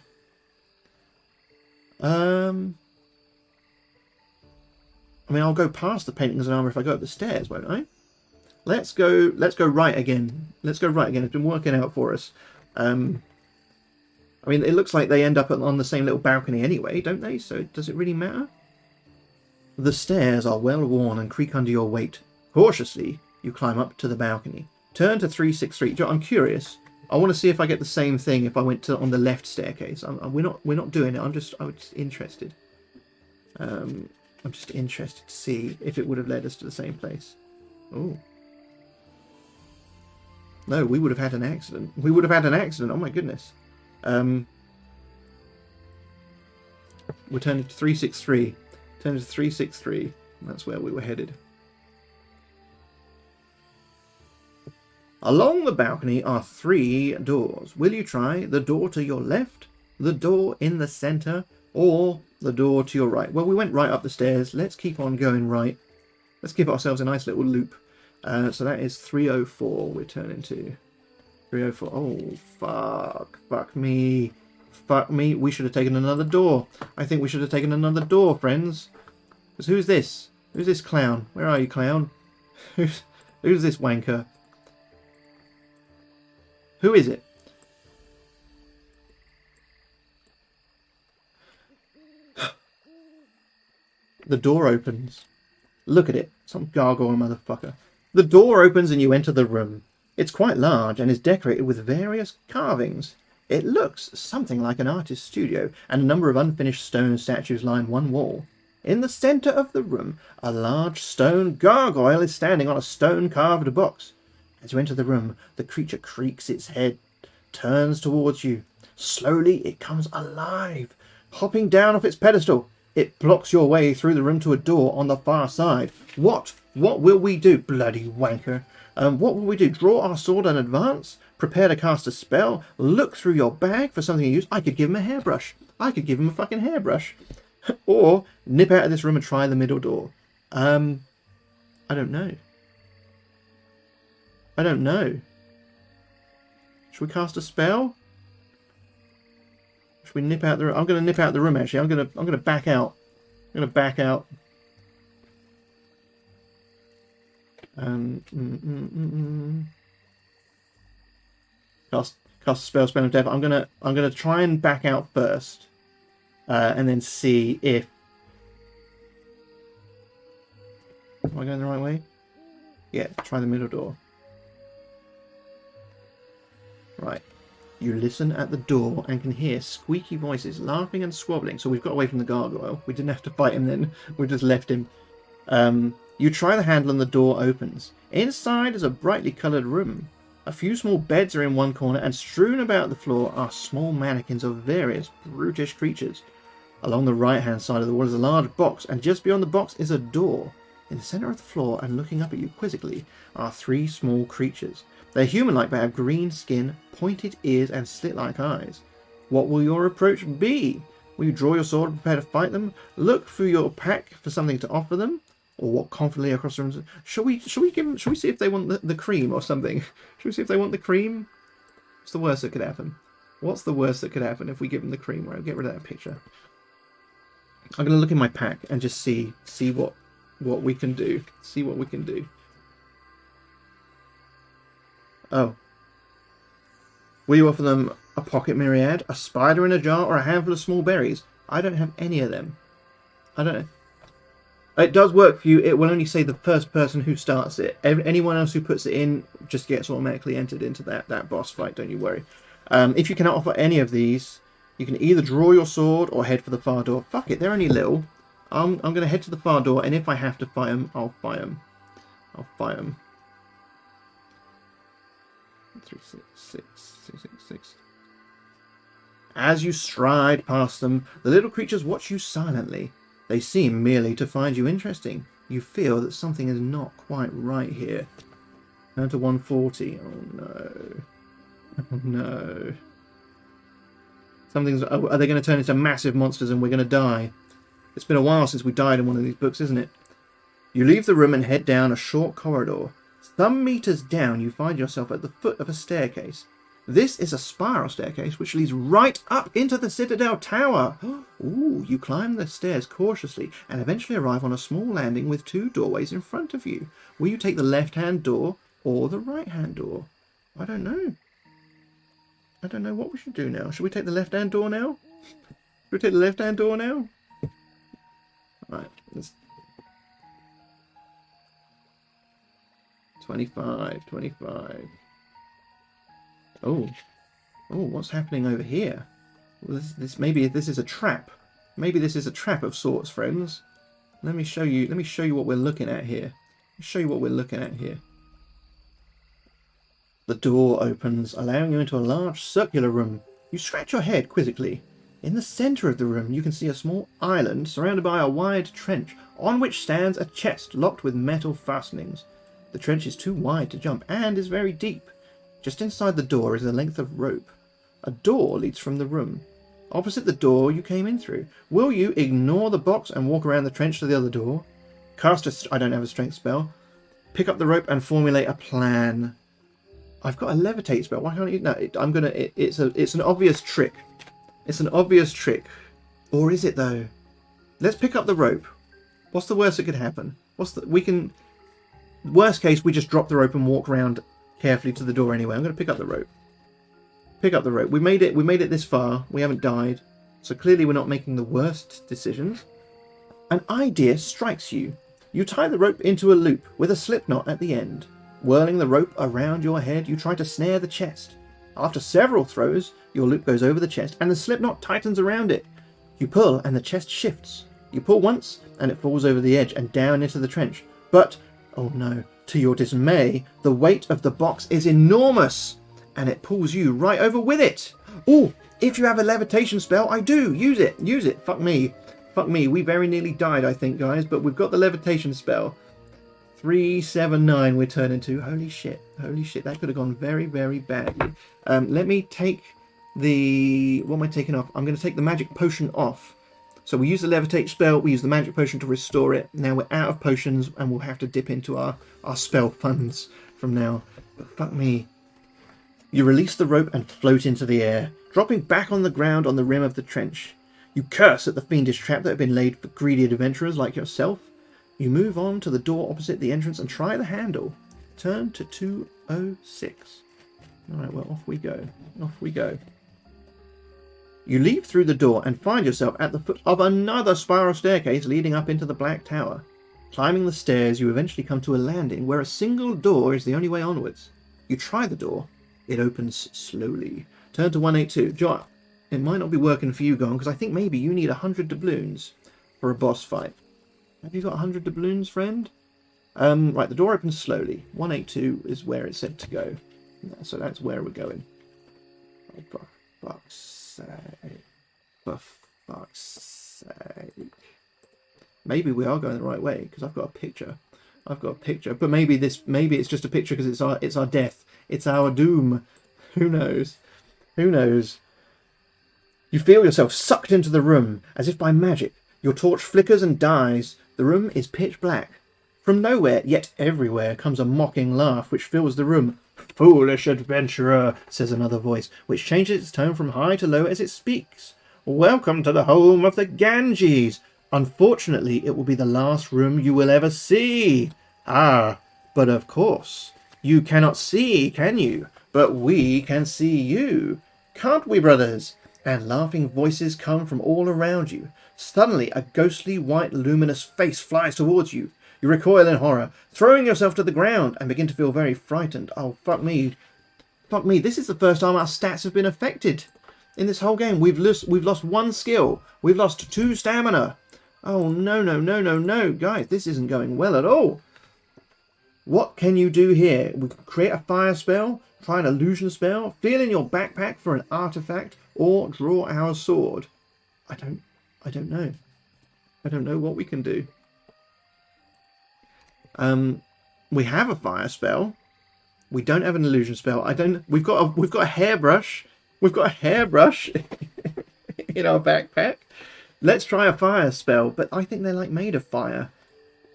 I mean, I'll go past the paintings and armour if I go up the stairs, won't I? Let's go right again. Let's go right again. It's been working out for us. I mean, it looks like they end up on the same little balcony anyway, don't they? So does it really matter? The stairs are well worn and creak under your weight. Cautiously, you climb up to the balcony. Turn to 363. I'm curious. I want to see if I get the same thing if I went on the left staircase. We're not doing it. I'm just interested. I'm just interested to see if it would have led us to the same place. Oh. No, we would have had an accident. We would have had an accident. Oh my goodness. We're turning to 363. Turning to 363. That's where we were headed. Along the balcony are 3 doors. Will you try the door to your left, the door in the centre, or the door to your right? Well, we went right up the stairs. Let's keep on going right. Let's give ourselves a nice little loop. So that is 304 we're turning to. 304. Oh, fuck. Fuck me. Fuck me. We should have taken another door. I think we should have taken another door, friends. Because who's this? Who's this clown? Where are you, clown? Who's this wanker? Who is it? The door opens. Look at it. Some gargoyle motherfucker. The door opens and you enter the room. It's quite large and is decorated with various carvings. It looks something like an artist's studio, and a number of unfinished stone statues line one wall. In the centre of the room, a large stone gargoyle is standing on a stone-carved box. As you enter the room, the creature creaks its head, turns towards you. Slowly, it comes alive, hopping down off its pedestal. It blocks your way through the room to a door on the far side. What? What will we do, bloody wanker? What will we do? Draw our sword and advance? Prepare to cast a spell? Look through your bag for something to use? I could give him a hairbrush. I could give him a fucking hairbrush. Or nip out of this room and try the middle door. I don't know. I don't know. Should we cast a spell? Should we nip out the room? I'm going to nip out the room, actually. I'm going to back out. I'm going to back out. Cast spell of death. I'm gonna try and back out first, and then see if. Am I going the right way? Yeah. Try the middle door. Right. You listen at the door and can hear squeaky voices, laughing and squabbling. So we've got away from the gargoyle. We didn't have to fight him then. We just left him. You try the handle and the door opens. Inside is a brightly coloured room. A few small beds are in one corner, and strewn about the floor are small mannequins of various brutish creatures. Along the right-hand side of the wall is a large box, and just beyond the box is a door. In the centre of the floor, and looking up at you quizzically, are three small creatures. They're human-like, but have green skin, pointed ears, and slit-like eyes. What will your approach be? Will you draw your sword and prepare to fight them? Look through your pack for something to offer them? Or walk confidently across the room? Shall we see if they want the cream or something? Shall we see if they want the cream? What's the worst that could happen? What's the worst that could happen if we give them the cream? Right, get rid of that picture. I'm going to look in my pack and just see what we can do. See what we can do. Oh. Will you offer them a pocket myriad, a spider in a jar, or a handful of small berries? I don't have any of them. I don't know. It does work for you. It will only say the first person who starts it. Anyone else who puts it in just gets automatically entered into that boss fight. Don't you worry. If you cannot offer any of these, you can either draw your sword or head for the far door. Fuck it, they're only little. I'm going to head to the far door, and if I have to fight them, I'll fight them. I'll fight them. 3, 6, 6, 6, 6, 6. As you stride past them, the little creatures watch you silently. They seem merely to find you interesting. You feel that something is not quite right here. Down to 140. Oh no. Oh no. Are they going to turn into massive monsters and we're going to die? It's been a while since we died in one of these books, isn't it? You leave the room and head down a short corridor. Some meters down, you find yourself at the foot of a staircase. This is a spiral staircase which leads right up into the Citadel tower. Ooh, you climb the stairs cautiously and eventually arrive on a small landing with two doorways in front of you. Will you take the left-hand door or the right-hand door? I don't know. I don't know what we should do now. Should we take the left-hand door now? Should we take the left-hand door now? Right, let's... 25, 25... Oh, what's happening over here? Well, maybe this is a trap. Maybe this is a trap of sorts, friends. Let me show you what we're looking at here. The door opens, allowing you into a large circular room. You scratch your head quizzically. In the centre of the room, you can see a small island surrounded by a wide trench, on which stands a chest locked with metal fastenings. The trench is too wide to jump and is very deep. Just inside the door is a length of rope. A door leads from the room. Opposite the door you came in through. Will you ignore the box and walk around the trench to the other door? I don't have a strength spell. Pick up the rope and formulate a plan. I've got a levitate spell. Why can't you? No, it's an obvious trick. It's an obvious trick. Or is it though? Let's pick up the rope. What's the worst that could happen? Worst case, we just drop the rope and walk around carefully to the door anyway. I'm going to pick up the rope. Pick up the rope. We made it this far. We haven't died. So clearly we're not making the worst decisions. An idea strikes you. You tie the rope into a loop with a slip knot at the end. Whirling the rope around your head, you try to snare the chest. After several throws, your loop goes over the chest and the slip knot tightens around it. You pull and the chest shifts. You pull once and it falls over the edge and down into the trench. But, oh no, to your dismay, the weight of the box is enormous and it pulls you right over with it. Oh, if you have a levitation spell, I do. Use it. Use it. Fuck me. Fuck me. We very nearly died, I think, guys, but we've got the levitation spell. 379 we're turning to. Holy shit. Holy shit. That could have gone very, very badly. Let me take the... What am I taking off? I'm going to take the magic potion off. So we use the levitate spell. We use the magic potion to restore it. Now we're out of potions and we'll have to dip into our spell funds from now. But fuck me. You release the rope and float into the air, dropping back on the ground on the rim of the trench. You curse at the fiendish trap that had been laid for greedy adventurers like yourself. You move on to the door opposite the entrance and try the handle. Turn to 206. Alright, well, off we go. Off we go. You leave through the door and find yourself at the foot of another spiral staircase leading up into the Black Tower. Climbing the stairs, you eventually come to a landing where a single door is the only way onwards. You try the door. It opens slowly. Turn to 182. John, it might not be working for you, Gon, because I think maybe you need 100 doubloons for a boss fight. Have you got 100 doubloons, friend? Right, the door opens slowly. 182 is where it's said to go. So that's where we're going. Oh, for fuck's sake. For fuck's sake. Maybe we are going the right way, because I've got a picture. I've got a picture. But maybe it's just a picture because it's our death. It's our doom. Who knows? Who knows? You feel yourself sucked into the room as if by magic. Your torch flickers and dies. The room is pitch black. From nowhere, yet everywhere, comes a mocking laugh which fills the room. "Foolish adventurer," says another voice, which changes its tone from high to low as it speaks. "Welcome to the home of the Ganges. Unfortunately, it will be the last room you will ever see." "Ah, but of course. You cannot see, can you? But we can see you. Can't we, brothers?" And laughing voices come from all around you. Suddenly, a ghostly white luminous face flies towards you. You recoil in horror, throwing yourself to the ground, and begin to feel very frightened. Oh, fuck me. Fuck me. This is the first time our stats have been affected. In this whole game, we've lost 1 skill. We've lost 2 stamina. Oh, no, no, no, no, no. Guys, this isn't going well at all. What can you do here? We can create a fire spell, try an illusion spell, feel in your backpack for an artifact, or draw our sword. I don't know. I don't know what we can do. We have a fire spell. We don't have an illusion spell. We've got a hairbrush. We've got a hairbrush in our backpack. Let's try a fire spell, but I think they're like made of fire.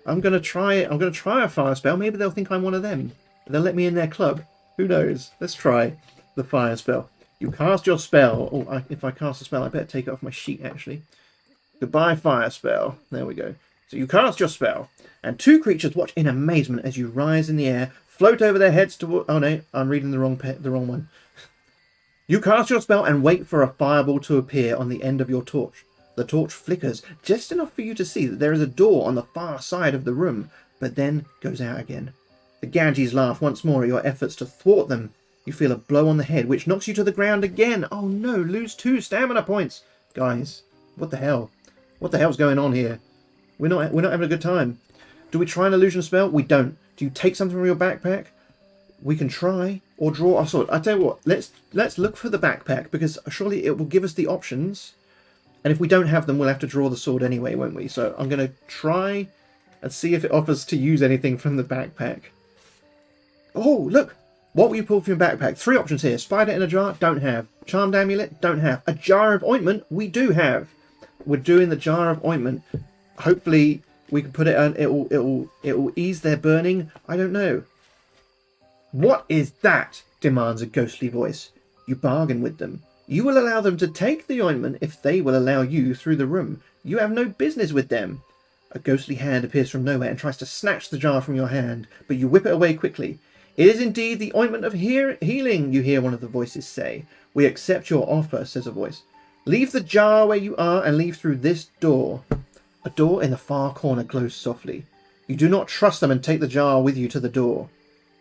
I'm gonna try a fire spell. Maybe they'll think I'm one of them. They'll let me in their club. Who knows? Let's try the fire spell. You cast your spell. Oh, if I cast a spell, I better take it off my sheet, actually. Goodbye, fire spell. There we go. So you cast your spell, and 2 creatures watch in amazement as you rise in the air, float over their heads toward... Oh no, I'm reading the wrong one. You cast your spell and wait for a fireball to appear on the end of your torch. The torch flickers just enough for you to see that there is a door on the far side of the room, but then goes out again. The Ganges laugh once more at your efforts to thwart them. You feel a blow on the head, which knocks you to the ground again. Oh no, lose 2 stamina points. Guys, what the hell? What the hell's going on here? We're not having a good time. Do we try an illusion spell? We don't. Do you take something from your backpack? We can try, or draw our sword. I tell you what, let's look for the backpack, because surely it will give us the options. And if we don't have them, we'll have to draw the sword anyway, won't we? So I'm going to try and see if it offers to use anything from the backpack. Oh, look! What will you pull from your backpack? 3 options here. Spider in a jar? Don't have. Charmed amulet? Don't have. A jar of ointment? We do have. We're doing the jar of ointment. Hopefully We can put it on. It will ease their burning. I don't know. What is that? Demands a ghostly voice. You bargain with them. You will allow them to take the ointment if they will allow you through the room. You have no business with them. A ghostly hand appears from nowhere and tries to snatch the jar from your hand, but you whip it away quickly. It is indeed the ointment of healing, you hear one of the voices say. We accept your offer, says a voice. Leave the jar where you are and leave through this door. A door in the far corner glows softly. You do not trust them and take the jar with you to the door.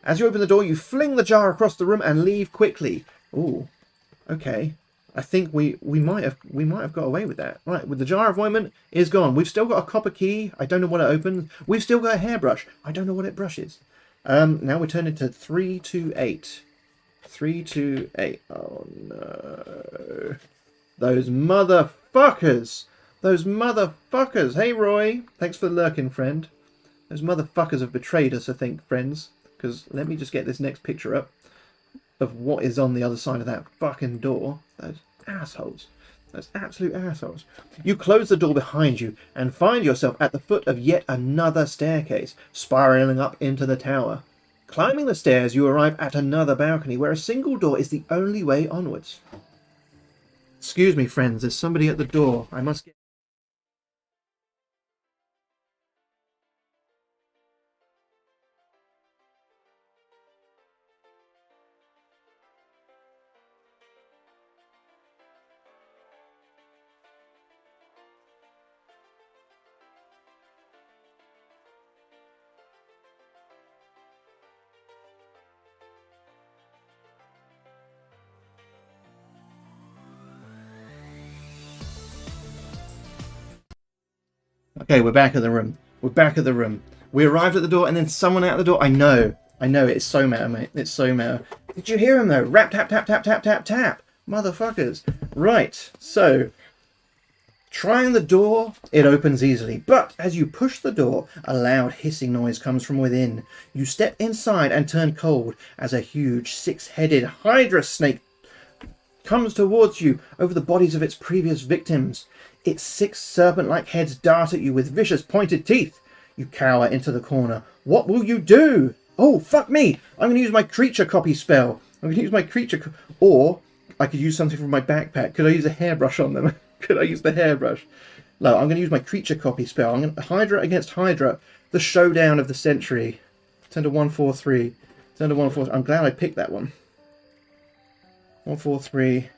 As you open the door, you fling the jar across the room and leave quickly. Ooh, okay. I think we might have got away with that. Right, with the jar of ointment is gone. We've still got a copper key. I don't know what it opens. We've still got a hairbrush. I don't know what it brushes. Now we're turning to 328. 328. Oh no. Those motherfuckers. Those motherfuckers. Hey Roy. Thanks for lurking, friend. Those motherfuckers have betrayed us, I think, friends. Because let me just get this next picture up of what is on the other side of that fucking door. Those assholes. Those absolute assholes. You close the door behind you and find yourself at the foot of yet another staircase, spiraling up into the tower. Climbing the stairs, you arrive at another balcony where a single door is the only way onwards. Excuse me, friends, there's somebody at the door. I must get... Okay, we're back at the room. We're back at the room. We arrived at the door and then someone out the door. I know, it's so meta, mate. It's so meta. Did you hear him though? Rap, tap, tap, tap, tap, tap, tap. Motherfuckers. Right, so... Trying the door, it opens easily. But as you push the door, a loud hissing noise comes from within. You step inside and turn cold as a huge six-headed Hydra snake comes towards you over the bodies of its previous victims. Its six serpent-like heads dart at you with vicious pointed teeth. You cower into the corner. What will you do? Oh, fuck me! I'm going to use my creature copy spell. I'm going to use my creature... Or I could use something from my backpack. Could I use a hairbrush on them? Could I use the hairbrush? No, I'm going to use my creature copy spell. I'm going to... Hydra against Hydra. The showdown of the century. Turn to 143. Turn to 143. I'm glad I picked that one. 143.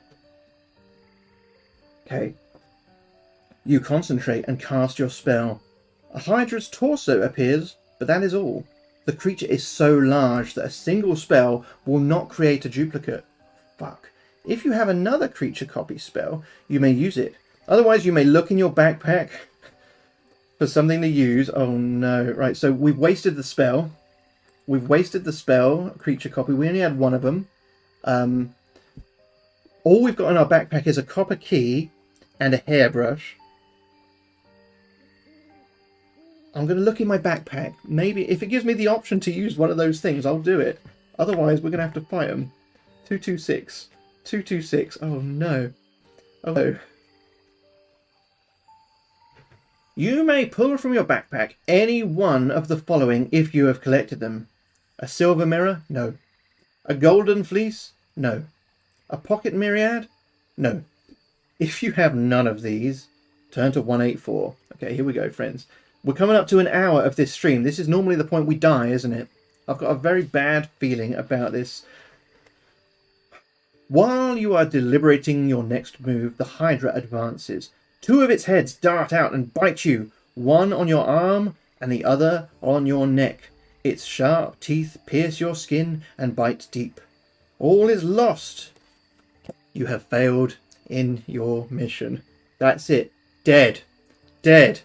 Okay. You concentrate and cast your spell. A Hydra's torso appears, but that is all. The creature is so large that a single spell will not create a duplicate. Fuck. If you have another creature copy spell, you may use it. Otherwise, you may look in your backpack for something to use. Oh no. Right, so we've wasted the spell. We've wasted the spell, creature copy. We only had one of them. All we've got in our backpack is a copper key and a hairbrush. I'm going to look in my backpack. Maybe if it gives me the option to use one of those things, I'll do it. Otherwise, we're going to have to fight them. 226. 226. Oh no. Oh no. You may pull from your backpack any one of the following if you have collected them. A silver mirror? No. A golden fleece? No. A pocket myriad? No. If you have none of these, turn to 184. Okay, here we go, friends. We're coming up to an hour of this stream. This is normally the point we die, isn't it? I've got a very bad feeling about this. While you are deliberating your next move, the Hydra advances. Two of its heads dart out and bite you, one on your arm and the other on your neck. Its sharp teeth pierce your skin and bite deep. All is lost. You have failed in your mission. That's it. Dead. Dead.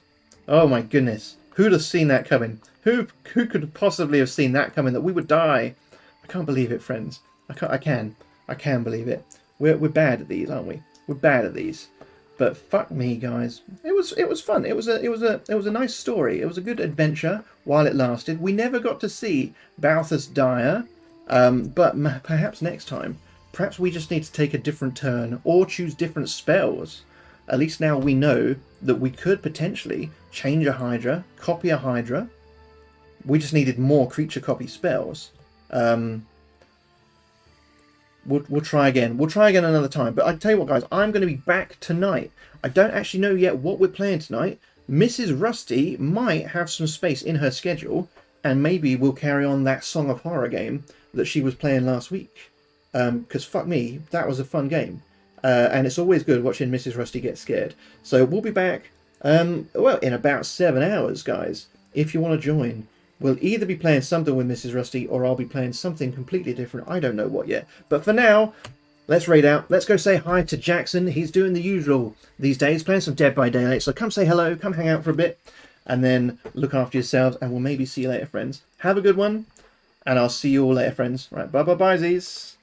Oh my goodness. Who'd have seen that coming? Who could possibly have seen that coming, that we would die? I can't believe it, friends. I can believe it. We're bad at these, aren't we? We're bad at these. But fuck me, guys. It was fun. It was a nice story. It was a good adventure while it lasted. We never got to see Balthus Dire, but perhaps next time. Perhaps we just need to take a different turn or choose different spells. At least now we know that we could potentially change a Hydra, copy a Hydra. We just needed more creature copy spells. We'll try again. We'll try again another time. But I tell you what, guys, I'm going to be back tonight. I don't actually know yet what we're playing tonight. Mrs. Rusty might have some space in her schedule, and maybe we'll carry on that Song of Horror game that she was playing last week. Because fuck me, that was a fun game. And it's always good watching Mrs. Rusty get scared. So we'll be back, well, in about 7 hours, guys. If you want to join, we'll either be playing something with Mrs. Rusty, or I'll be playing something completely different. I don't know what yet. But for now, let's raid out. Let's go say hi to Jackson. He's doing the usual these days, playing some Dead by Daylight. So come say hello, come hang out for a bit, and then look after yourselves, and we'll maybe see you later, friends. Have a good one, and I'll see you all later, friends. Right, bye-bye-bye-sies.